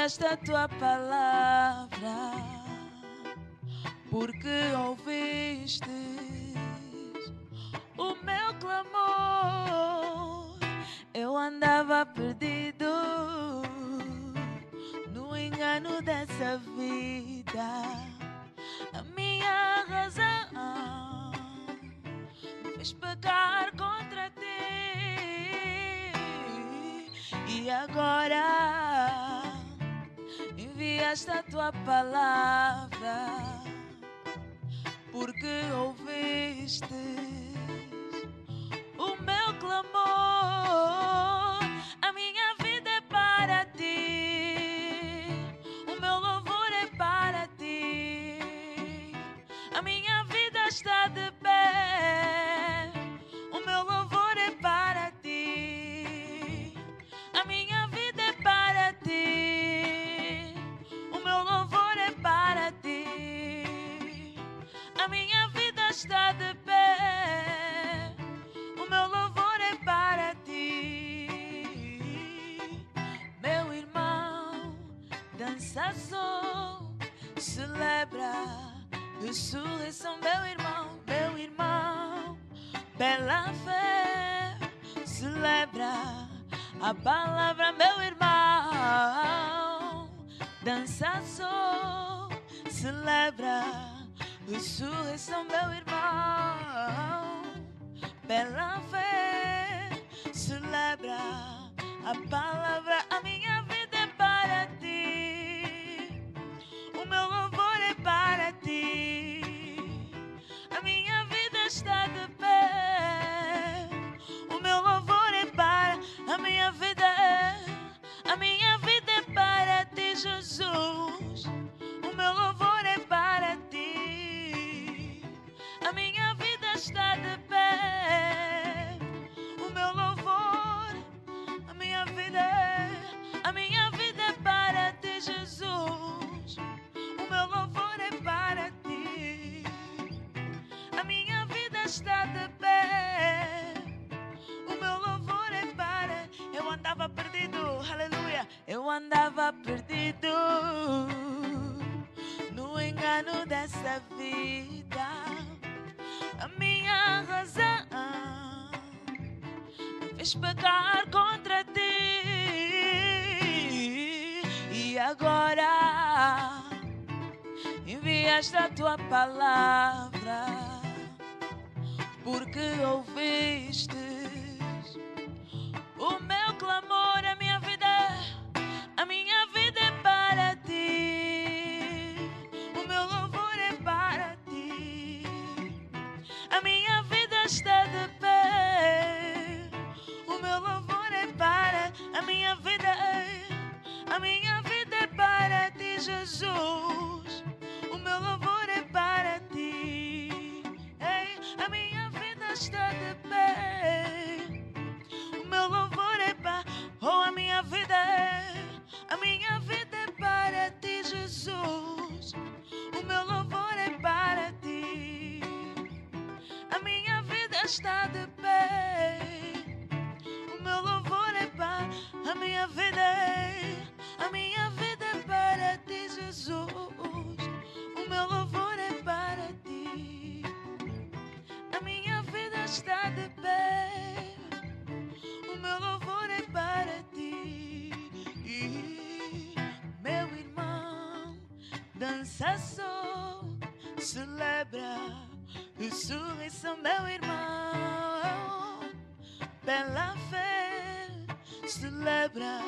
enviaste a tua palavra, porque ouvistes o meu clamor. Eu andava perdido no engano dessa vida. A minha razão me fez pecar contra ti. E agora enviaste a tua palavra, porque ouvistes o meu clamor. A minha vida é para ti, o meu louvor é para ti. A minha vida está de pé, o meu louvor é para ti. A minha vida é para ti, o meu louvor é para ti. A minha vida está de pé, o meu louvor é para ti. Meu irmão, dança só, celebra ressurreição. Meu irmão, pela fé, celebra a palavra. Meu irmão, dança só, celebra ressurreição. Meu irmão, pela fé, celebra a palavra. A minha vida é para ti, o meu louvor é para ti. A minha vida está de pé, o meu louvor é para. A minha vida é para ti, Jesus. O meu louvor é para ti. A minha vida está de pé, o meu louvor. A minha vida é para ti, Jesus. O meu louvor é para ti. A minha vida está de pé, o meu louvor é para. Eu andava perdido, aleluia. Eu andava perdido no engano dessa vida. A minha razão me fez pecar contra ti. E agora enviaste a tua palavra, porque ouvistes o meu clamor. A minha vida é para ti, o meu louvor é para ti. A minha vida está de pé, o meu louvor é para. A minha vida é para ti, Jesus. O meu louvor é para ti. Ei, a minha vida está de pé, o meu louvor é para. Oh, a minha vida é para ti, Jesus. O meu louvor é para ti. A minha vida está de pé, o meu louvor é para. A minha vida é para ti, Jesus. O meu louvor é para ti. A minha vida está de pé, o meu louvor é para ti. Meu irmão, dança só, celebra ressurreição. Meu irmão, pela fé, celebra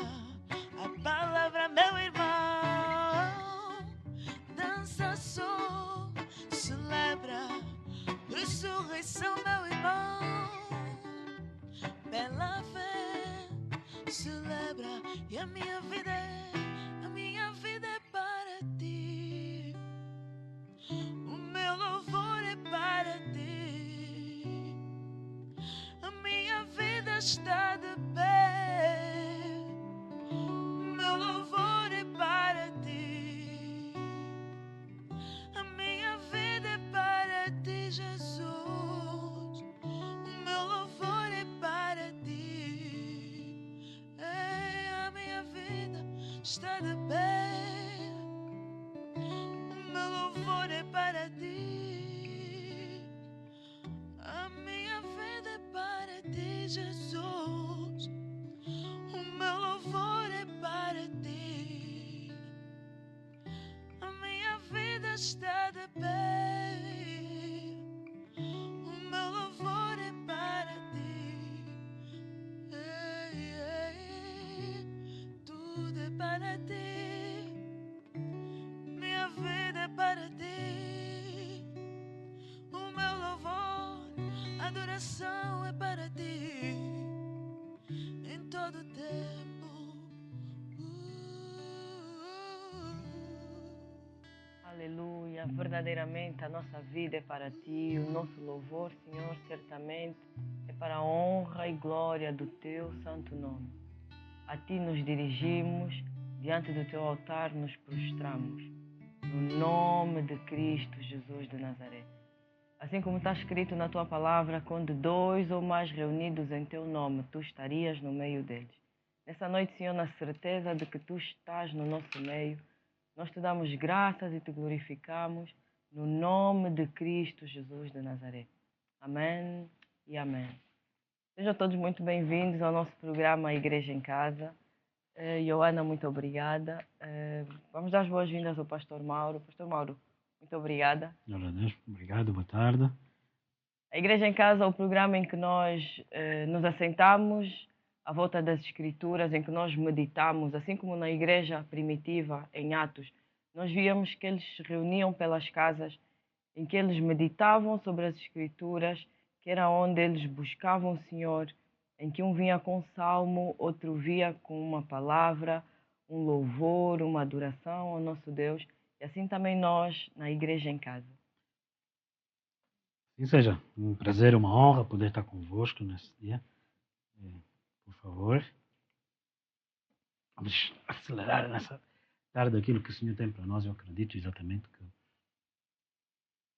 a palavra. Meu irmão, dança só, celebra ressurreição. Meu irmão, pela fé, celebra. E a minha vida é para ti, o meu louvor é para ti. A minha vida está de pé, o meu louvor é para ti. A minha vida é para ti, Jesus. O meu louvor é para ti. Ei, a minha vida está de pé. Jesus. O meu louvor é para ti. A minha vida está de pé. O meu louvor é para ti. Ei, ei, tudo é para ti. Minha vida é para ti. O meu louvor, adoração é para ti. Em todo tempo. Aleluia, verdadeiramente a nossa vida é para ti, o nosso louvor, Senhor, certamente é para a honra e glória do teu santo nome. A ti nos dirigimos, diante do teu altar nos prostramos, no nome de Cristo Jesus de Nazaré. Assim como está escrito na tua palavra, quando 2 ou mais reunidos em teu nome, tu estarias no meio deles. Nessa noite, Senhor, na certeza de que tu estás no nosso meio, nós te damos graças e te glorificamos no nome de Cristo Jesus de Nazaré. Amém e amém. Sejam todos muito bem-vindos ao nosso programa Igreja em Casa. Joana, muito obrigada. Vamos dar as boas-vindas ao Pastor Mauro. Pastor Mauro, muito obrigada. Glória a Deus, obrigado, boa tarde. A Igreja em Casa é o programa em que nós nos assentamos à volta das Escrituras, em que nós meditamos, assim como na igreja primitiva, em Atos, nós víamos que eles se reuniam pelas casas, em que eles meditavam sobre as Escrituras, que era onde eles buscavam o Senhor, em que um vinha com um salmo, outro vinha com uma palavra, um louvor, uma adoração ao nosso Deus, e assim também nós na Igreja em Casa. Assim seja, um prazer, uma honra poder estar convosco nesse dia. Por favor, vamos acelerar nessa tarde aquilo que o Senhor tem para nós. Eu acredito exatamente que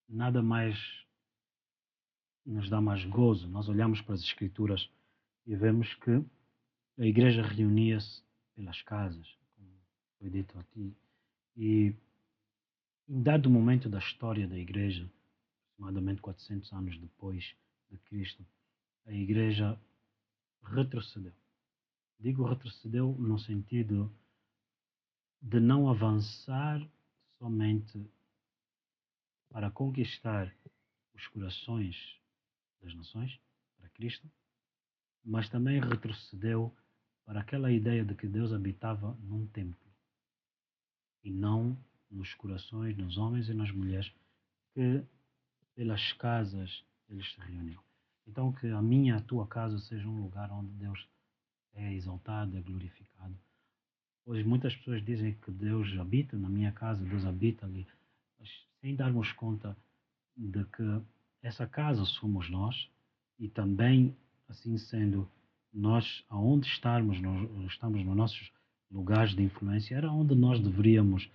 nada mais nos dá mais gozo. Nós olhamos para as Escrituras e vemos que a igreja reunia-se pelas casas, como foi dito aqui, e em dado momento da história da igreja, aproximadamente 400 anos depois de Cristo, a igreja retrocedeu. Digo retrocedeu no sentido de não avançar somente para conquistar os corações das nações, para Cristo, mas também retrocedeu para aquela ideia de que Deus habitava num templo e não nos corações, nos homens e nas mulheres que pelas casas eles se reuniam. Então que a minha, a tua casa seja um lugar onde Deus é exaltado, é glorificado. Hoje muitas pessoas dizem que Deus habita na minha casa, Deus habita ali, mas sem darmos conta de que essa casa somos nós e também, assim sendo, nós, aonde estamos nos nossos lugares de influência, era onde nós deveríamos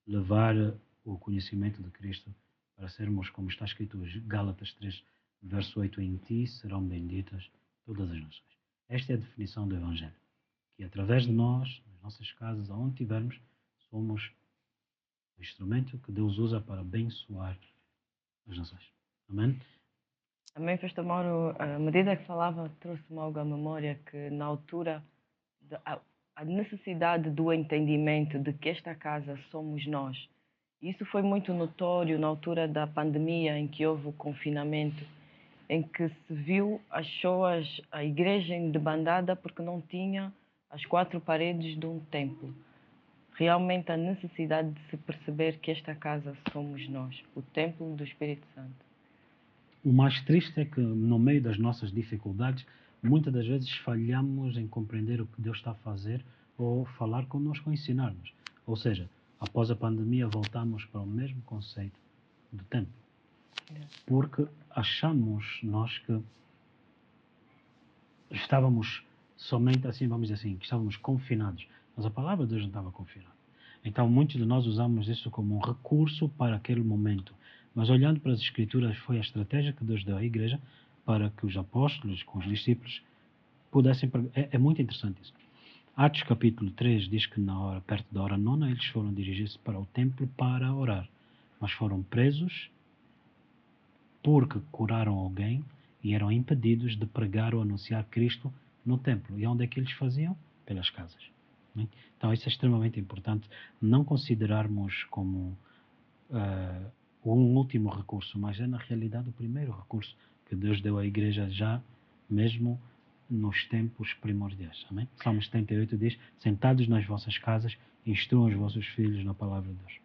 levar o conhecimento de Cristo para sermos, como está escrito hoje, Gálatas 3, verso 8, em ti serão benditas todas as nações. Esta é a definição do Evangelho, que através de nós, nas nossas casas, aonde estivermos, somos o instrumento que Deus usa para abençoar as nações. Amém? Amém, Pastor Mauro. À medida que falava, trouxe-me algo à memória que na altura, a necessidade do entendimento de que esta casa somos nós. Isso foi muito notório na altura da pandemia, em que houve o confinamento, em que se viu as pessoas, a igreja debandada porque não tinha as 4 paredes de um templo. Realmente a necessidade de se perceber que esta casa somos nós, o templo do Espírito Santo. O mais triste é que, no meio das nossas dificuldades, muitas das vezes falhamos em compreender o que Deus está a fazer ou falar connosco ou ensinar-nos. Ou seja, após a pandemia voltamos para o mesmo conceito do templo. Porque achamos nós que estávamos somente assim, vamos dizer assim, que estávamos confinados. Mas a palavra de Deus não estava confinada. Então muitos de nós usamos isso como um recurso para aquele momento. Mas olhando para as Escrituras, foi a estratégia que Deus deu à igreja para que os apóstolos, com os discípulos, pudessem... É muito interessante isso. Atos capítulo 3 diz que na hora, perto da hora 9, eles foram dirigir-se para o templo para orar. Mas foram presos porque curaram alguém e eram impedidos de pregar ou anunciar Cristo no templo. E onde é que eles faziam? Pelas casas. Né? Então isso é extremamente importante, não considerarmos como um último recurso, mas é na realidade o primeiro recurso que Deus deu à igreja já mesmo nos tempos primordiais. Amém? Salmos 78 diz: sentados nas vossas casas, instruam os vossos filhos na palavra de Deus.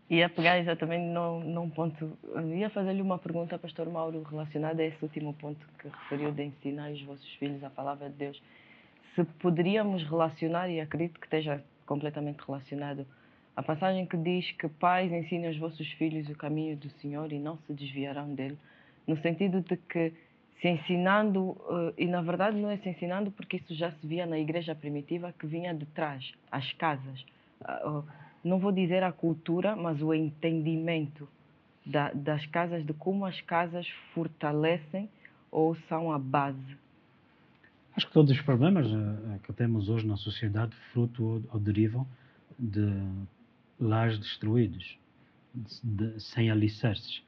Ia pegar exatamente num ponto, ia fazer-lhe uma pergunta, pastor Mauro, relacionada a esse último ponto que referiu de ensinar os vossos filhos a palavra de Deus. Se poderíamos relacionar, e acredito que esteja completamente relacionado, a passagem que diz que pais ensinem aos vossos filhos o caminho do Senhor e não se desviarão dele, no sentido de que se ensinando, e na verdade não é se ensinando porque isso já se via na igreja primitiva que vinha de trás, as casas. Não vou dizer a cultura, mas o entendimento das casas, de como as casas fortalecem ou são a base. Acho que todos os problemas que temos hoje na sociedade fruto ou derivam de lares destruídos, sem alicerces.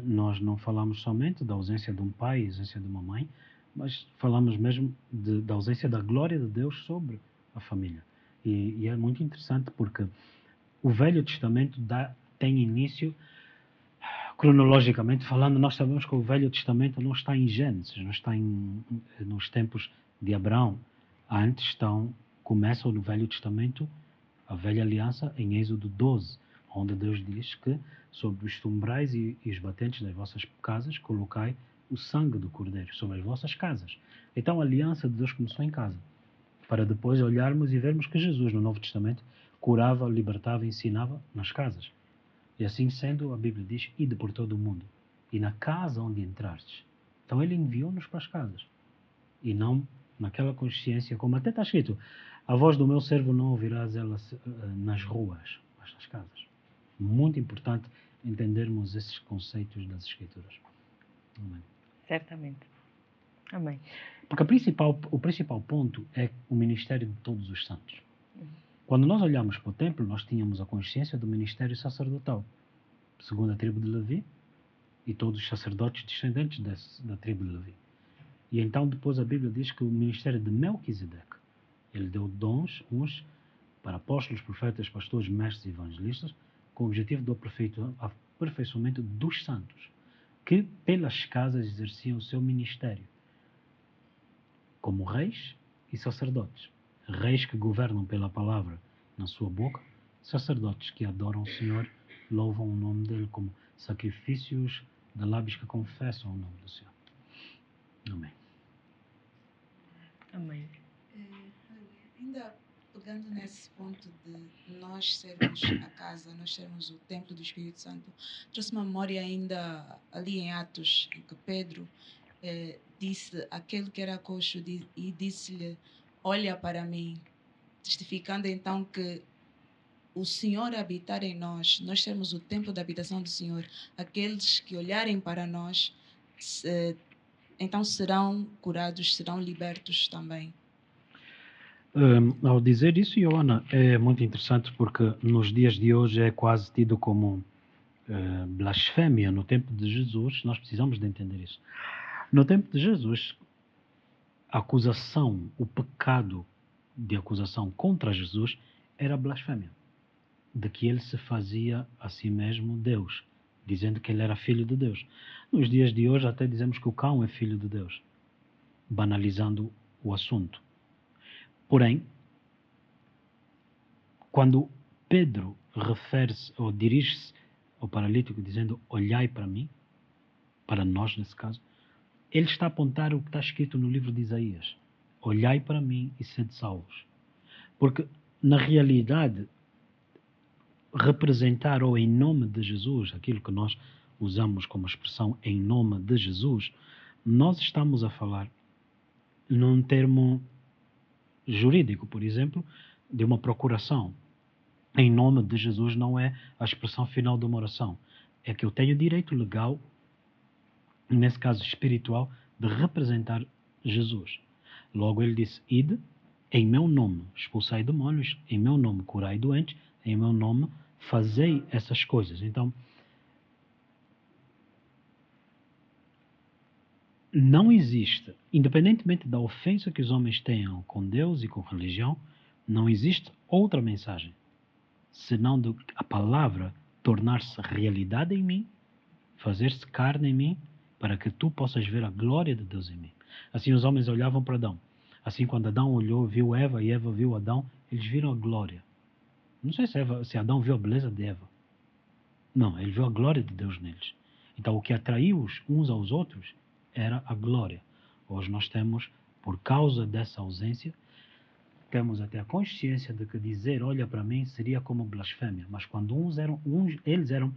Nós não falamos somente da ausência de um pai, ausência de uma mãe, mas falamos mesmo da ausência da glória de Deus sobre a família. E é muito interessante porque o Velho Testamento tem início, cronologicamente falando, nós sabemos que o Velho Testamento não está em Gênesis, não está nos tempos de Abraão. Antes começa no Velho Testamento, a Velha Aliança, em Êxodo 12, onde Deus diz que sobre os umbrais e os batentes das vossas casas colocai o sangue do Cordeiro, sobre as vossas casas. Então a aliança de Deus começou em casa, para depois olharmos e vermos que Jesus, no Novo Testamento, curava, libertava e ensinava nas casas. E assim sendo, a Bíblia diz: ide por todo o mundo, e na casa onde entrastes. Então ele enviou-nos para as casas, e não naquela consciência, como até está escrito: a voz do meu servo não ouvirás ela nas ruas, mas nas casas. Muito importante entendermos esses conceitos das Escrituras. Amém. Certamente. Amém. Porque o principal ponto é o ministério de todos os santos. Quando nós olhamos para o templo, nós tínhamos a consciência do ministério sacerdotal, segundo a tribo de Levi, e todos os sacerdotes descendentes da tribo de Levi. E então depois a Bíblia diz que o ministério de Melquisedeque, ele deu dons, uns para apóstolos, profetas, pastores, mestres e evangelistas, com o objetivo do aperfeiçoamento dos santos, que pelas casas exerciam o seu ministério, como reis e sacerdotes. Reis que governam pela palavra na sua boca, sacerdotes que adoram o Senhor, louvam o nome dele como sacrifícios de lábios que confessam o nome do Senhor. Amém. Amém. Ainda pegando nesse ponto de nós sermos a casa, nós sermos o templo do Espírito Santo, trouxe-me a memória ainda ali em Atos, em que Pedro disse aquele que era coxo e disse-lhe: olha para mim, testificando então que o Senhor habitar em nós sermos o templo da habitação do Senhor, aqueles que olharem para nós, então serão curados, serão libertos também. Ao dizer isso, Joana, é muito interessante porque nos dias de hoje é quase tido como blasfémia. No tempo de Jesus, nós precisamos de entender isso. No tempo de Jesus, a acusação, o pecado de acusação contra Jesus era blasfémia, de que ele se fazia a si mesmo Deus, dizendo que ele era filho de Deus. Nos dias de hoje até dizemos que o cão é filho de Deus, banalizando o assunto. Porém, quando Pedro refere-se ou dirige-se ao paralítico dizendo: olhai para mim, para nós nesse caso, ele está a apontar o que está escrito no livro de Isaías: olhai para mim e sede salvos. Porque, na realidade, representar ou em nome de Jesus, aquilo que nós usamos como expressão em nome de Jesus, nós estamos a falar num termo jurídico, por exemplo, de uma procuração. Em nome de Jesus não é a expressão final de uma oração. É que eu tenho direito legal, nesse caso espiritual, de representar Jesus. Logo ele disse: ide, em meu nome expulsai demónios, em meu nome curai doentes, em meu nome fazei essas coisas. Então, não existe, independentemente da ofensa que os homens tenham com Deus e com religião, não existe outra mensagem, senão de a palavra tornar-se realidade em mim, fazer-se carne em mim, para que tu possas ver a glória de Deus em mim. Assim os homens olhavam para Adão. Assim quando Adão olhou, viu Eva e Eva viu Adão, eles viram a glória. Não sei se Adão viu a beleza de Eva. Não, ele viu a glória de Deus neles. Então o que atraiu-os uns aos outros era a glória. Hoje nós temos, por causa dessa ausência, temos até a consciência de que dizer olha para mim seria como blasfémia. Mas quando eles eram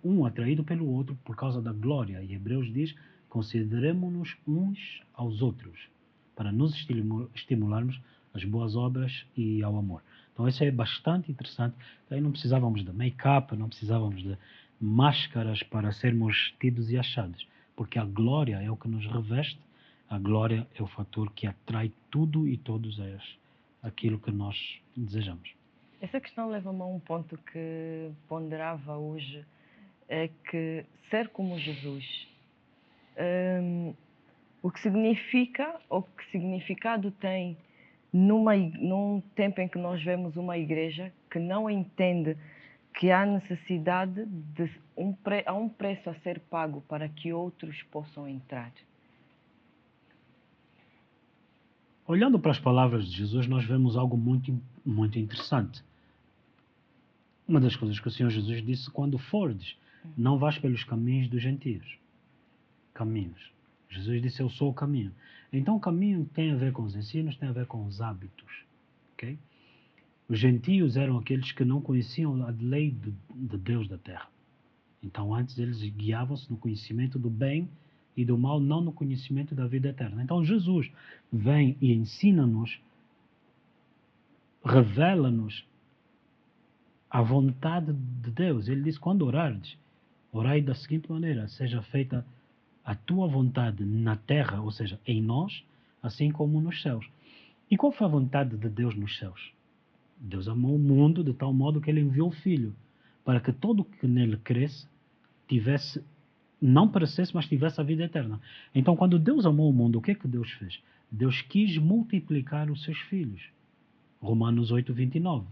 um atraído pelo outro por causa da glória. E Hebreus diz, consideremos-nos uns aos outros para nos estimularmos às boas obras e ao amor. Então isso é bastante interessante. Aí não precisávamos de make-up, não precisávamos de máscaras para sermos tidos e achados, porque a glória é o que nos reveste, a glória é o fator que atrai tudo e todos aquilo que nós desejamos. Essa questão leva-me a um ponto que ponderava hoje, é que ser como Jesus, o que significa, ou que significado tem num tempo em que nós vemos uma igreja que não entende que há necessidade de há um preço a ser pago para que outros possam entrar. Olhando para as palavras de Jesus, nós vemos algo muito, muito interessante. Uma das coisas que o Senhor Jesus disse, quando fordes, não vás pelos caminhos dos gentios. Caminhos. Jesus disse, eu sou o caminho. Então o caminho tem a ver com os ensinos, tem a ver com os hábitos. Okay? Os gentios eram aqueles que não conheciam a lei de Deus da terra. Então antes eles guiavam-se no conhecimento do bem e do mal, não no conhecimento da vida eterna. Então Jesus vem e ensina-nos, revela-nos a vontade de Deus. Ele diz, quando orardes, orai da seguinte maneira, seja feita a tua vontade na terra, ou seja, em nós, assim como nos céus. E qual foi a vontade de Deus nos céus? Deus amou o mundo de tal modo que ele enviou o Filho, para que todo que nele cresce tivesse, não perecesse, mas tivesse a vida eterna. Então, quando Deus amou o mundo, o que é que Deus fez? Deus quis multiplicar os seus filhos. Romanos 8:29.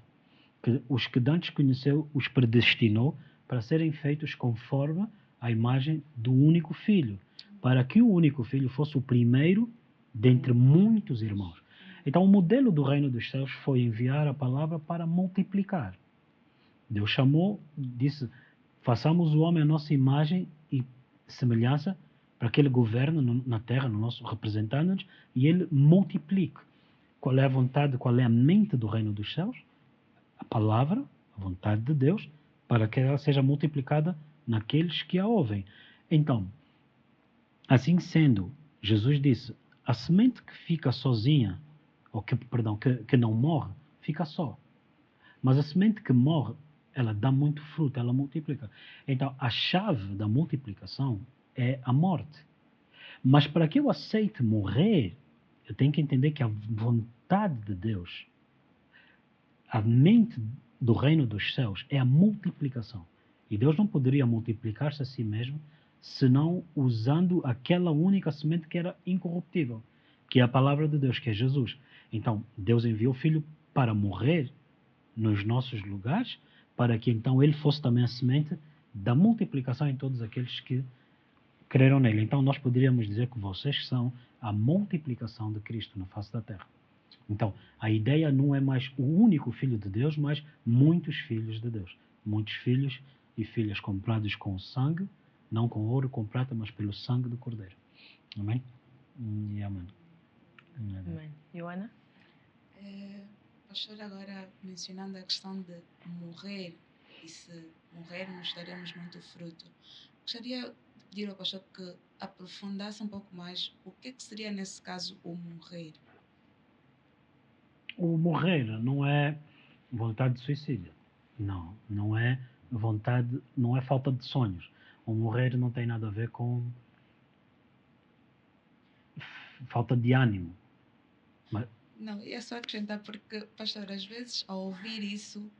Que os que dantes conheceu, os predestinou para serem feitos conforme a imagem do único filho, para que o único filho fosse o primeiro dentre muitos irmãos. Então, o modelo do reino dos céus foi enviar a palavra para multiplicar. Deus chamou, disse, façamos o homem à nossa imagem e semelhança, para que ele governe na terra, no nosso representante, e ele multiplique. Qual é a vontade, qual é a mente do reino dos céus? A palavra, a vontade de Deus, para que ela seja multiplicada naqueles que a ouvem. Então, assim sendo, Jesus disse, a semente que fica sozinha, ou que não morre, fica só. Mas a semente que morre, ela dá muito fruto, ela multiplica. Então, a chave da multiplicação é a morte. Mas para que eu aceite morrer, eu tenho que entender que a vontade de Deus, a mente do reino dos céus é a multiplicação. E Deus não poderia multiplicar-se a si mesmo senão usando aquela única semente que era incorruptível, que é a palavra de Deus, que é Jesus. Então, Deus enviou o Filho para morrer nos nossos lugares, para que então ele fosse também a semente da multiplicação em todos aqueles que creram nele. Então, nós poderíamos dizer que vocês são a multiplicação de Cristo na face da terra. Então, a ideia não é mais o único Filho de Deus, mas muitos filhos de Deus. Muitos filhos e filhas comprados com sangue, não com ouro, com prata, mas pelo sangue do Cordeiro. Amém? E amém. Amém. Joana? Pastor, agora mencionando a questão de morrer, e se morrermos daremos muito fruto, gostaria de pedir ao pastor que aprofundasse um pouco mais o que seria nesse caso o morrer. O morrer não é vontade de suicídio. Não, não é vontade, não é falta de sonhos. O morrer não tem nada a ver com falta de ânimo. Mas, não, é só acrescentar porque, pastor, às vezes ao ouvir isso,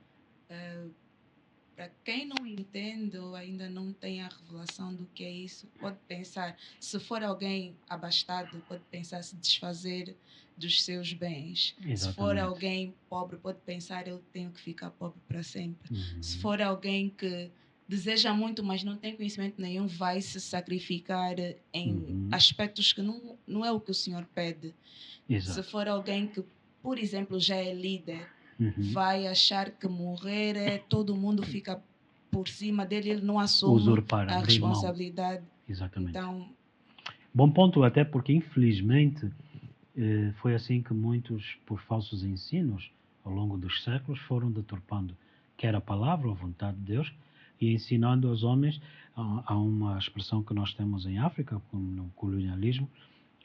para quem não entende ou ainda não tem a revelação do que é isso, pode pensar, se for alguém abastado, pode pensar se desfazer dos seus bens. Se for Exatamente. alguém pobre, pode pensar, eu tenho que ficar pobre para sempre. Se Uhum. for alguém que deseja muito, mas não tem conhecimento nenhum, vai se sacrificar em Uhum. aspectos que não é o que o Senhor pede. Se Exato. for alguém que, por exemplo, já é líder, Uhum. vai achar que morrer todo mundo fica por cima dele, ele não assume Usurpar, a abrir mão. responsabilidade. Exatamente. Então, Bom ponto, até porque, infelizmente, foi assim que muitos, por falsos ensinos, ao longo dos séculos, foram deturpando quer a palavra ou a vontade de Deus e ensinando aos homens. Há uma expressão que nós temos em África, como no colonialismo,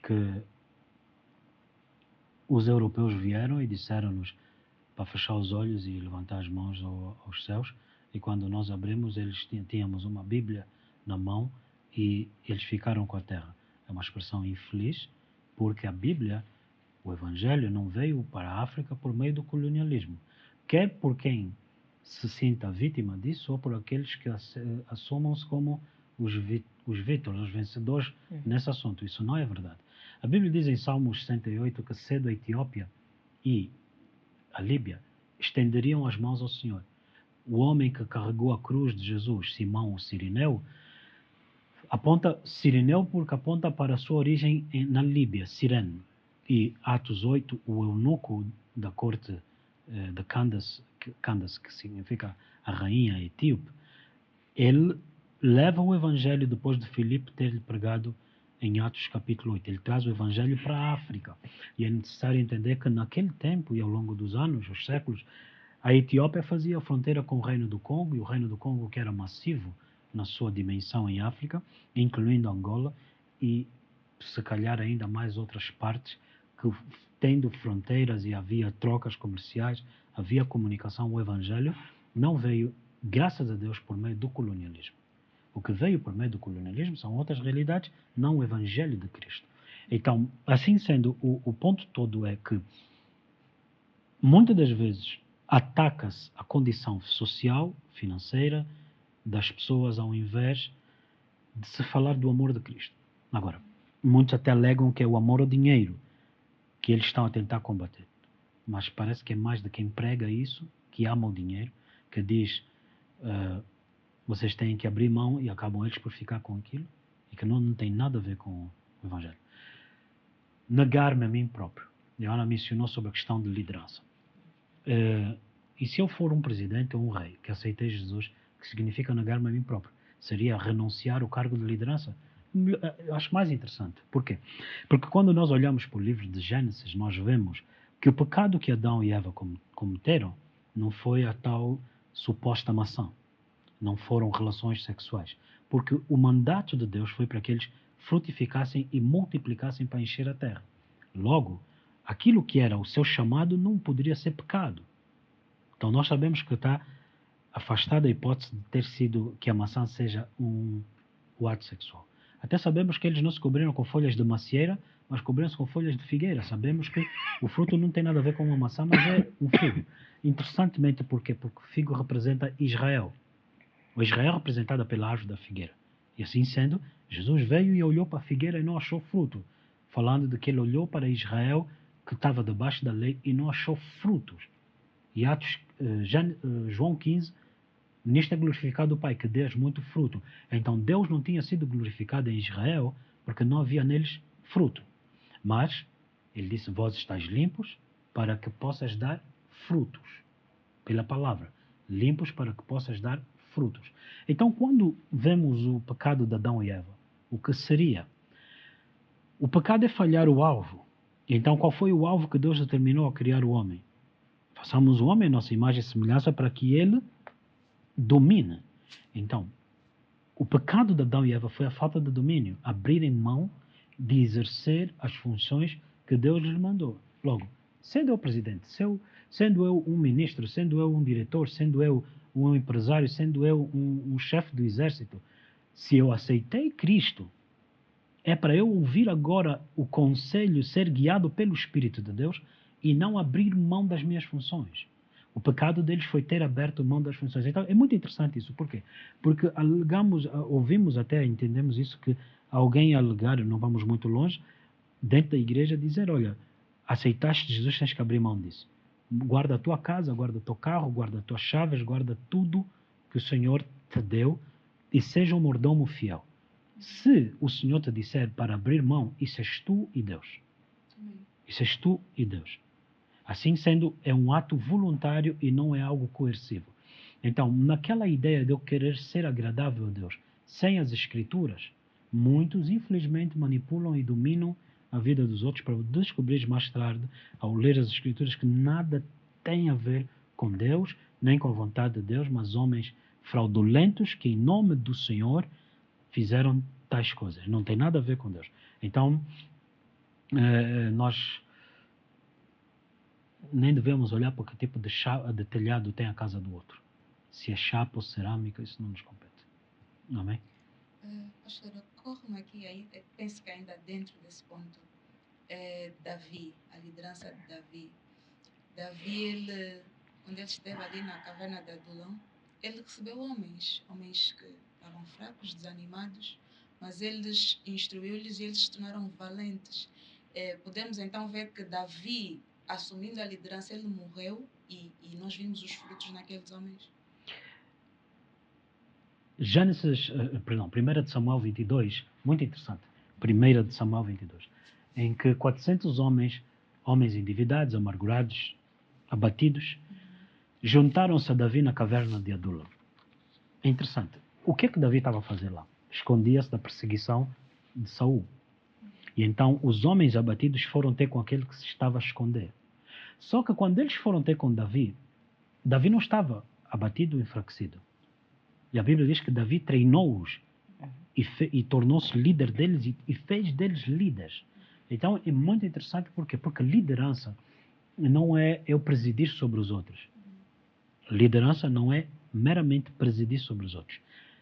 que os europeus vieram e disseram-nos para fechar os olhos e levantar as mãos aos céus, e quando nós abrimos, eles tínhamos uma Bíblia na mão e eles ficaram com a terra. É uma expressão infeliz, porque a Bíblia, o Evangelho, não veio para a África por meio do colonialismo. Quer por quem se sinta vítima disso, ou por aqueles que assumam-se como os vítores, os vencedores nesse assunto. Isso não é verdade. A Bíblia diz em Salmos 68 que cedo a Etiópia e a Líbia estenderiam as mãos ao Senhor. O homem que carregou a cruz de Jesus, Simão o Cirineu, aponta Cirineu porque aponta para a sua origem na Líbia, Cirene. E Atos 8, o eunuco da corte de Candace, que significa a rainha etíope, ele leva o evangelho depois de Filipe ter-lhe pregado em Atos capítulo 8. Ele traz o evangelho para a África. E é necessário entender que naquele tempo e ao longo dos anos, os séculos, a Etiópia fazia fronteira com o Reino do Congo, e o Reino do Congo, que era massivo na sua dimensão em África, incluindo Angola e se calhar ainda mais outras partes, que tendo fronteiras e havia trocas comerciais, havia comunicação, o evangelho não veio, graças a Deus, por meio do colonialismo. O que veio por meio do colonialismo são outras realidades, não o Evangelho de Cristo. Então, assim sendo, o ponto todo é que muitas das vezes ataca-se a condição social, financeira das pessoas ao invés de se falar do amor de Cristo. Agora, muitos até alegam que é o amor ao dinheiro que eles estão a tentar combater. Mas parece que é mais de quem prega isso, que ama o dinheiro, que diz vocês têm que abrir mão e acabam eles por ficar com aquilo e que não tem nada a ver com o Evangelho. Negar-me a mim próprio. Joana mencionou sobre a questão de liderança. E se eu for um presidente ou um rei que aceitei Jesus, que significa negar-me a mim próprio? Seria renunciar ao cargo de liderança? Eu acho mais interessante. Por quê? Porque quando nós olhamos para o livro de Gênesis, nós vemos que o pecado que Adão e Eva cometeram não foi a tal suposta maçã. Não foram relações sexuais. Porque o mandato de Deus foi para que eles frutificassem e multiplicassem para encher a terra. Logo, aquilo que era o seu chamado não poderia ser pecado. Então nós sabemos que está afastada a hipótese de ter sido que a maçã seja o ato sexual. Até sabemos que eles não se cobriram com folhas de macieira, mas cobriram-se com folhas de figueira. Sabemos que o fruto não tem nada a ver com uma maçã, mas é um figo. Interessantemente, por quê? Porque o figo representa Israel. O Israel é representada pela árvore da figueira. E assim sendo, Jesus veio e olhou para a figueira e não achou fruto. Falando de que ele olhou para Israel, que estava debaixo da lei, e não achou frutos. E João 15, nisto é glorificado o Pai, que dês muito fruto. Então Deus não tinha sido glorificado em Israel, porque não havia neles fruto. Mas, ele disse, vós estáis limpos, para que possas dar frutos. Pela palavra. Limpos para que possas dar frutos. Então, quando vemos o pecado de Adão e Eva, o que seria? O pecado é falhar o alvo. Então, qual foi o alvo que Deus determinou ao criar o homem? Façamos o homem a nossa imagem e semelhança para que ele domine. Então, o pecado de Adão e Eva foi a falta de domínio, abrirem mão de exercer as funções que Deus lhes mandou. Logo, sendo eu presidente, sendo eu um ministro, sendo eu um diretor, sendo eu um empresário, sendo eu um chefe do exército, se eu aceitei Cristo, é para eu ouvir agora o conselho, ser guiado pelo Espírito de Deus e não abrir mão das minhas funções. O pecado deles foi ter aberto mão das funções. Então, é muito interessante isso. Por quê? Porque alegamos, ouvimos até, entendemos isso, que alguém alegar, não vamos muito longe, dentro da igreja, dizer, olha, aceitaste Jesus, tens que abrir mão disso. Guarda a tua casa, guarda o teu carro, guarda as tuas chaves, guarda tudo que o Senhor te deu e seja um mordomo fiel. Se o Senhor te disser para abrir mão, isso és tu e Deus. Isso és tu e Deus. Assim sendo, é um ato voluntário e não é algo coercivo. Então, naquela ideia de eu querer ser agradável a Deus, sem as Escrituras, muitos, infelizmente, manipulam e dominam a vida dos outros para descobrir mais tarde, ao ler as Escrituras, que nada tem a ver com Deus, nem com a vontade de Deus, mas homens fraudulentos que, em nome do Senhor, fizeram tais coisas. Não tem nada a ver com Deus. Então, nós nem devemos olhar para que tipo de telhado tem a casa do outro. Se é chapa ou cerâmica, isso não nos compete. Amém? Pastor, ocorre-me aqui, penso que ainda dentro desse ponto, Davi, a liderança de Davi. Davi, ele, quando ele esteve ali na caverna de Adulão, ele recebeu homens que estavam fracos, desanimados, mas eles instruiu-lhes e eles se tornaram valentes. Podemos então ver que Davi, assumindo a liderança, ele morreu e nós vimos os frutos naqueles homens. Gênesis, 1 de Samuel 22, muito interessante. 1 de Samuel 22, em que 400 homens endividados, amargurados, abatidos, juntaram-se a Davi na caverna de Adulão. É interessante. O que Davi estava a fazer lá? Escondia-se da perseguição de Saul. E então os homens abatidos foram ter com aquele que se estava a esconder. Só que quando eles foram ter com Davi, Davi não estava abatido ou enfraquecido. E a Bíblia diz que Davi treinou-os e tornou-se líder deles e fez deles líderes. Então é muito interessante porque liderança não é eu presidir sobre os outros. Liderança não é meramente presidir sobre os outros.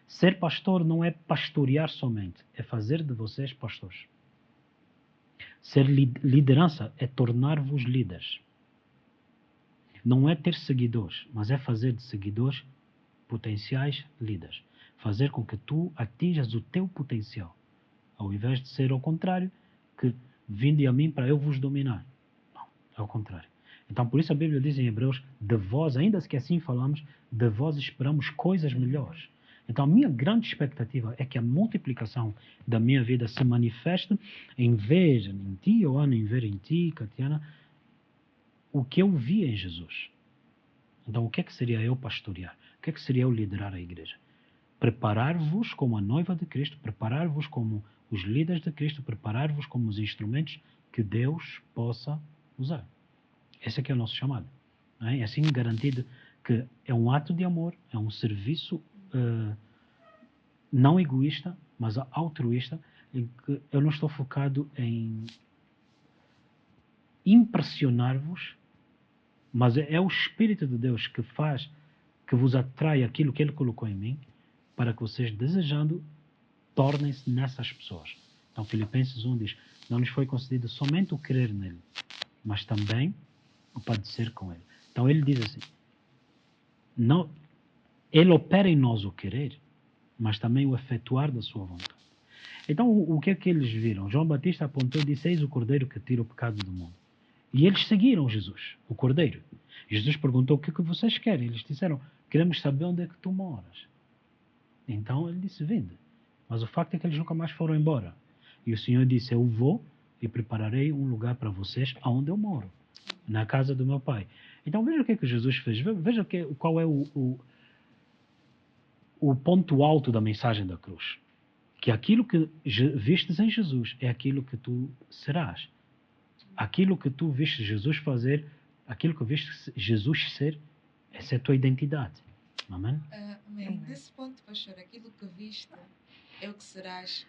Ser pastor não é pastorear somente, é fazer de vocês pastores. Ser liderança é tornar-vos líderes. Não é ter seguidores, mas é fazer de seguidores potenciais líderes. Fazer com que tu atinjas o teu potencial. Ao invés de ser ao contrário, que vinde a mim para eu vos dominar. Não, é ao contrário. Então, por isso a Bíblia diz em Hebreus, de vós, ainda que assim falamos, de vós esperamos coisas melhores. Então, a minha grande expectativa é que a multiplicação da minha vida se manifeste em ver em ti, Joana, em ver em ti, Catiana, o que eu vi em Jesus. Então, o que seria eu pastorear? O que seria eu liderar a igreja? Preparar-vos como a noiva de Cristo, preparar-vos como os líderes de Cristo, preparar-vos como os instrumentos que Deus possa usar. Esse aqui é o nosso chamado. Não é? Assim garantido que é um ato de amor, é um serviço não egoísta, mas altruísta, em que eu não estou focado em impressionar-vos, mas é o Espírito de Deus que faz, que vos atrai aquilo que Ele colocou em mim, para que vocês, desejando, tornem-se nessas pessoas. Então, Filipenses 1 diz, não nos foi concedido somente o crer nele, mas também o padecer com ele. Então, ele diz assim, não, ele opera em nós o querer, mas também o efetuar da sua vontade. Então, o que é que eles viram? João Batista apontou e disse, eis o Cordeiro que tira o pecado do mundo. E eles seguiram Jesus, o Cordeiro. Jesus perguntou, o que é que vocês querem? Eles disseram, queremos saber onde é que tu moras. Então ele disse, vinde. Mas o facto é que eles nunca mais foram embora. E o Senhor disse, eu vou e prepararei um lugar para vocês onde eu moro, na casa do meu Pai. Então veja o que é que Jesus fez. Veja qual é o ponto alto da mensagem da cruz. Que aquilo que vistes em Jesus é aquilo que tu serás. Aquilo que tu viste Jesus fazer, aquilo que viste Jesus ser, essa é a tua identidade. Amém? Amém. Nesse ponto, pastor, aquilo que viste é o que serás.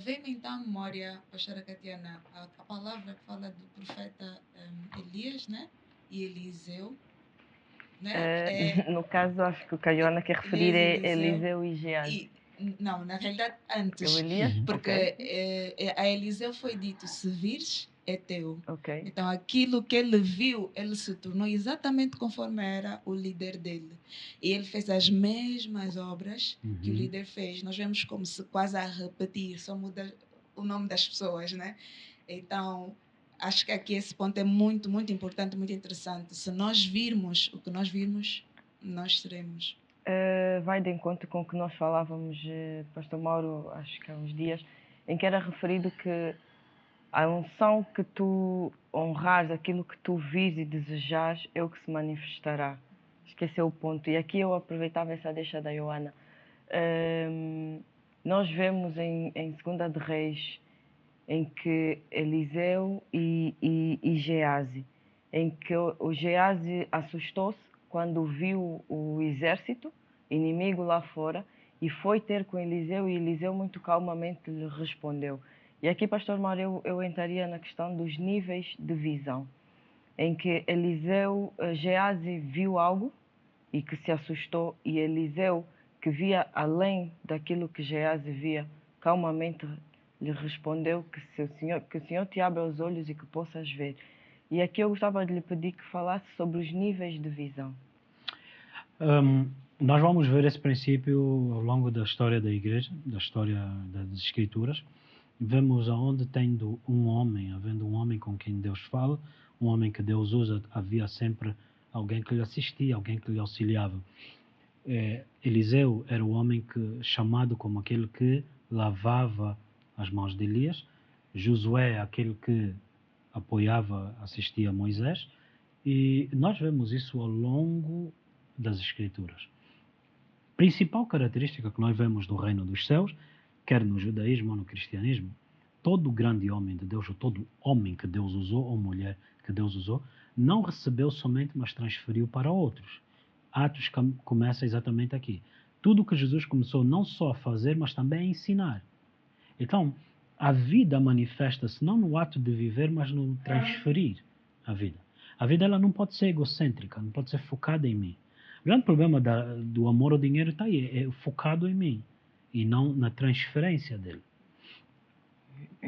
Vem-me então à memória, pastora Catiana, a palavra que fala do profeta Elias, né? E Eliseu. Né? No caso, acho que o que a Joana quer referir é Eliseu e Geazi. Não, na realidade É o antes. Elias? Porque Ok. a Eliseu foi dito: se vires, é teu. Ok. Então, aquilo que ele viu, ele se tornou exatamente conforme era o líder dele. E ele fez as mesmas obras que o líder fez. Nós vemos como se quase a repetir, só muda o nome das pessoas, né? Então, acho que aqui esse ponto é muito, muito importante, muito interessante. Se nós virmos o que nós vimos, nós seremos. Vai de encontro com o que nós falávamos, Pastor Mauro, acho que há uns dias, em que era referido que a unção que tu honrares, aquilo que tu vis e desejares, é o que se manifestará. Esqueceu o ponto. E aqui eu aproveitava essa deixa da Ioana. Nós vemos em 2 de Reis, em que Eliseu e Geazi, em que o Geazi assustou-se quando viu o exército inimigo lá fora e foi ter com Eliseu, e Eliseu muito calmamente lhe respondeu. E aqui, Pastor Mauro, eu entraria na questão dos níveis de visão, em que Geazi viu algo e que se assustou, e Eliseu, que via além daquilo que Geazi via, calmamente lhe respondeu que o Senhor te abra os olhos e que possas ver. E aqui eu gostava de lhe pedir que falasse sobre os níveis de visão. Nós vamos ver esse princípio ao longo da história da igreja, da história das escrituras. Vemos aonde havendo um homem com quem Deus fala, um homem que Deus usa, havia sempre alguém que lhe assistia, alguém que lhe auxiliava. Eliseu era o homem chamado como aquele que lavava as mãos de Elias. Josué, aquele que apoiava, assistia a Moisés. E nós vemos isso ao longo das Escrituras. A principal característica que nós vemos do reino dos céus, quer no judaísmo ou no cristianismo, todo grande homem de Deus, ou todo homem que Deus usou, ou mulher que Deus usou, não recebeu somente, mas transferiu para outros. Atos começa exatamente aqui. Tudo que Jesus começou não só a fazer, mas também a ensinar. Então, a vida manifesta-se não no ato de viver, mas no transferir a vida. A vida ela não pode ser egocêntrica, não pode ser focada em mim. O grande problema do amor ao dinheiro está aí, é focado em mim e não na transferência dele.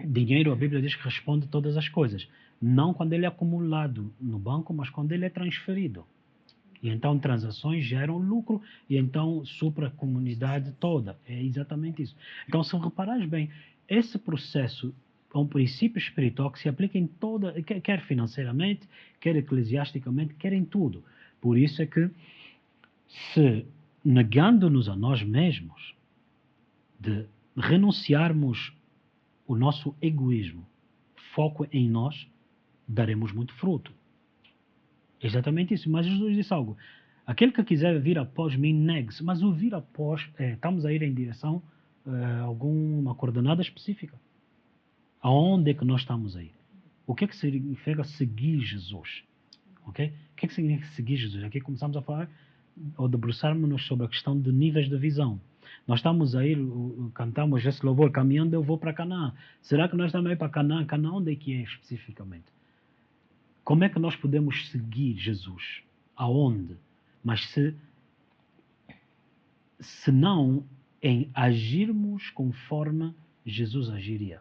Dinheiro, a Bíblia diz que responde todas as coisas. Não quando ele é acumulado no banco, mas quando ele é transferido. E então transações geram lucro e então supra a comunidade toda. É exatamente isso. Então, se reparares bem, esse processo é um princípio espiritual que se aplica em toda, quer financeiramente, quer eclesiasticamente, quer em tudo. Por isso é que, se negando-nos a nós mesmos, de renunciarmos o nosso egoísmo, foco em nós, daremos muito fruto. Exatamente isso. Mas Jesus disse algo. Aquele que quiser vir após mim, negue-se. Mas o vir após, estamos a ir em direção a alguma coordenada específica. Aonde é que nós estamos aí? O que é que significa seguir Jesus? Okay? O que é que significa seguir Jesus? Aqui começamos a falar, ou debruçarmos-nos sobre a questão de níveis de visão. Nós estamos a ir, cantamos esse louvor, caminhando eu vou para Canaã. Será que nós estamos a ir para Canaã? Canaã onde é que é especificamente? Como é que nós podemos seguir Jesus? Aonde? Mas se não em agirmos conforme Jesus agiria.